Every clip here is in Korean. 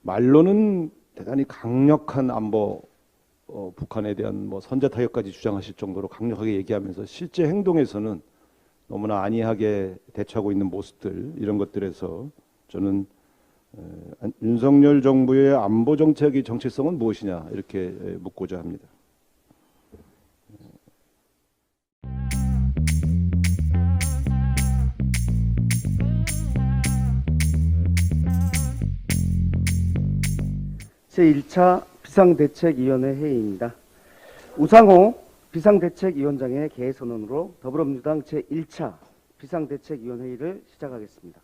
말로는 대단히 강력한 안보, 북한에 대한 선제 타격까지 주장하실 정도로 강력하게 얘기하면서 실제 행동에서는 너무나 안이하게 대처하고 있는 모습들, 이런 것들에서 저는 윤석열 정부의 안보 정책의 정체성은 무엇이냐 이렇게 묻고자 합니다. 제1차 비상대책위원회 회의입니다. 우상호 비상대책위원장의 개선언으로 더불어민주당 제1차 비상대책위원회의를 시작하겠습니다.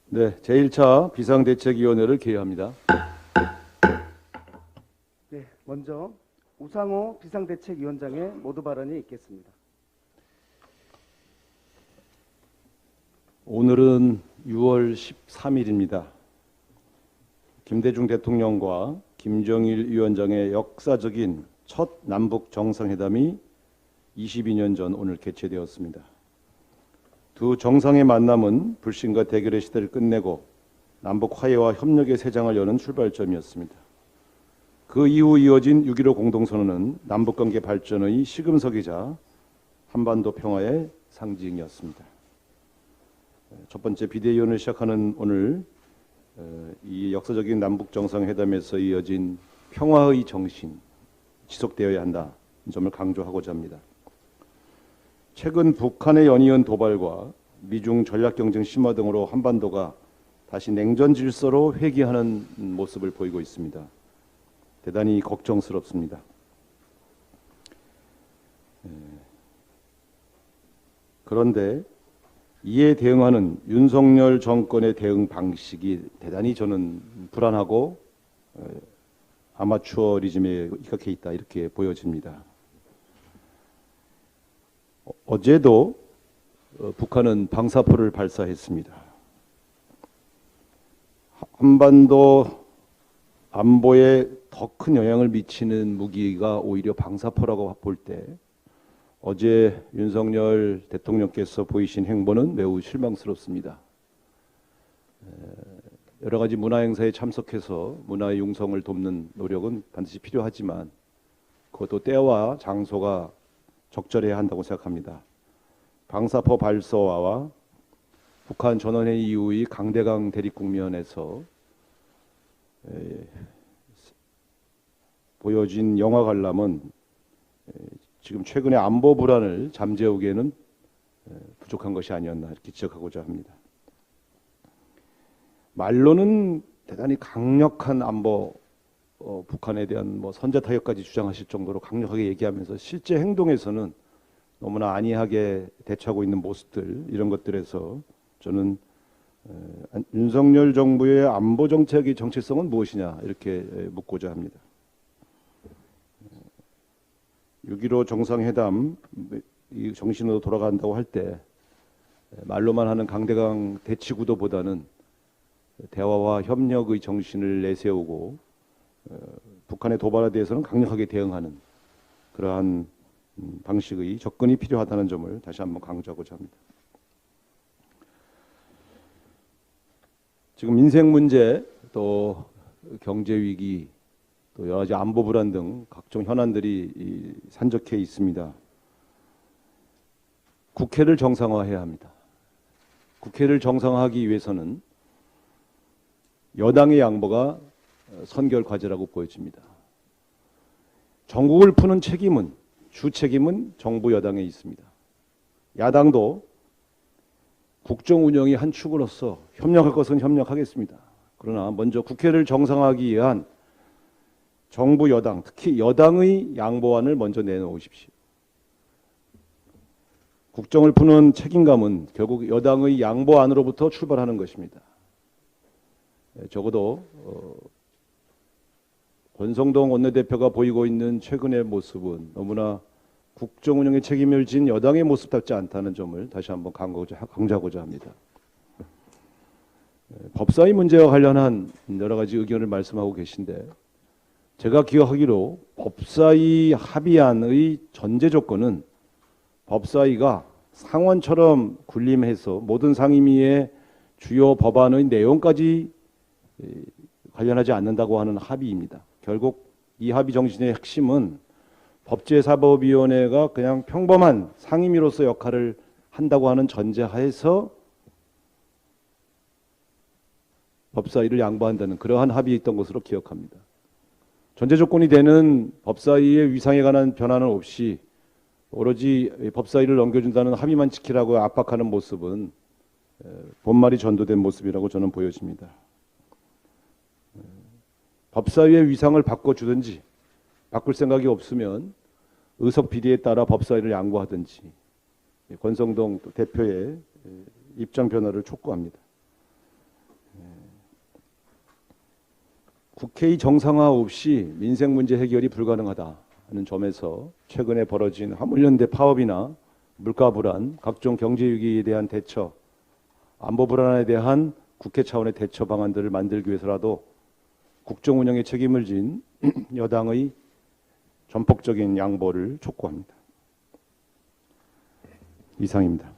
네, 제1차 비상대책위원회를 개회합니다. 네, 먼저 우상호 비상대책위원장의 모두 발언이 있겠습니다. 오늘은 6월 13일입니다. 김대중 대통령과 김정일 위원장의 역사적인 첫 남북 정상회담이 22년 전 오늘 개최되었습니다. 두 정상의 만남은 불신과 대결의 시대를 끝내고 남북 화해와 협력의 새 장을 여는 출발점이었습니다. 그 이후 이어진 6.15 공동선언은 남북관계 발전의 시금석이자 한반도 평화의 상징이었습니다. 첫 번째 비대위원을 시작하는 오늘 이 역사적인 남북 정상회담에서 이어진 평화의 정신 지속되어야 한다, 이 점을 강조하고자 합니다. 최근 북한의 연이은 도발과 미중 전략 경쟁 심화 등으로 한반도가 다시 냉전 질서로 회귀하는 모습을 보이고 있습니다. 대단히 걱정스럽습니다. 그런데 이에 대응하는 윤석열 정권의 대응 방식이 대단히 저는 불안하고 아마추어리즘에 입각해 있다, 이렇게 보여집니다. 어제도 북한은 방사포를 발사했습니다. 한반도 안보에 더 큰 영향을 미치는 무기가 오히려 방사포라고 볼 때 어제 윤석열 대통령께서 보이신 행보는 매우 실망스럽습니다. 여러 가지 문화 행사에 참석해서 문화의 융성을 돕는 노력은 반드시 필요하지만 그것도 때와 장소가 적절해야 한다고 생각합니다. 방사포 발사와 북한 전원회의 이후의 강대강 대립 국면에서 보여진 영화 관람은 지금 최근의 안보 불안을 잠재우기에는 부족한 것이 아니었나, 이렇게 지적하고자 합니다. 말로는 대단히 강력한 안보, 북한에 대한 선제 타격까지 주장하실 정도로 강력하게 얘기하면서 실제 행동에서는 너무나 안이하게 대처하고 있는 모습들, 이런 것들에서 저는 윤석열 정부의 안보 정책의 정체성은 무엇이냐, 이렇게 묻고자 합니다. 6.15 정상회담 이 정신으로 돌아간다고 할 때 말로만 하는 강대강 대치 구도보다는 대화와 협력의 정신을 내세우고 북한의 도발에 대해서는 강력하게 대응하는 그러한 방식의 접근이 필요하다는 점을 다시 한번 강조하고자 합니다. 지금 인생 문제, 또 경제 위기, 또 여러 가지 안보 불안 등 각종 현안들이 산적해 있습니다. 국회를 정상화해야 합니다. 국회를 정상화하기 위해서는 여당의 양보가 선결 과제라고 보여집니다. 전국을 푸는 책임은, 주 책임은 정부 여당에 있습니다. 야당도 국정 운영의 한 축으로서 협력할 것은 협력하겠습니다. 그러나 먼저 국회를 정상화하기 위한 정부 여당, 특히 여당의 양보안을 먼저 내놓으십시오. 국정을 푸는 책임감은 결국 여당의 양보안으로부터 출발하는 것입니다. 적어도 권성동 원내대표가 보이고 있는 최근의 모습은 너무나 국정 운영의 책임을 진 여당의 모습답지 않다는 점을 다시 한번 강조하고자 합니다. 법사위 문제와 관련한 여러 가지 의견을 말씀하고 계신데, 제가 기억하기로 법사위 합의안의 전제 조건은 법사위가 상원처럼 군림해서 모든 상임위의 주요 법안의 내용까지 관련하지 않는다고 하는 합의입니다. 결국 이 합의 정신의 핵심은 법제사법위원회가 그냥 평범한 상임위로서 역할을 한다고 하는 전제하에서 법사위를 양보한다는 그러한 합의였던 것으로 기억합니다. 전제 조건이 되는 법사위의 위상에 관한 변화는 없이 오로지 법사위를 넘겨준다는 합의만 지키라고 압박하는 모습은 본말이 전도된 모습이라고 저는 보여집니다. 법사위의 위상을 바꿔주든지 바꿀 생각이 없으면 의석 비리에 따라 법사위를 양보하든지 권성동 대표의 입장 변화를 촉구합니다. 국회의 정상화 없이 민생 문제 해결이 불가능하다는 점에서 최근에 벌어진 화물연대 파업이나 물가 불안, 각종 경제 위기에 대한 대처, 안보 불안에 대한 국회 차원의 대처 방안들을 만들기 위해서라도 국정 운영에 책임을 진 여당의 전폭적인 양보를 촉구합니다. 이상입니다.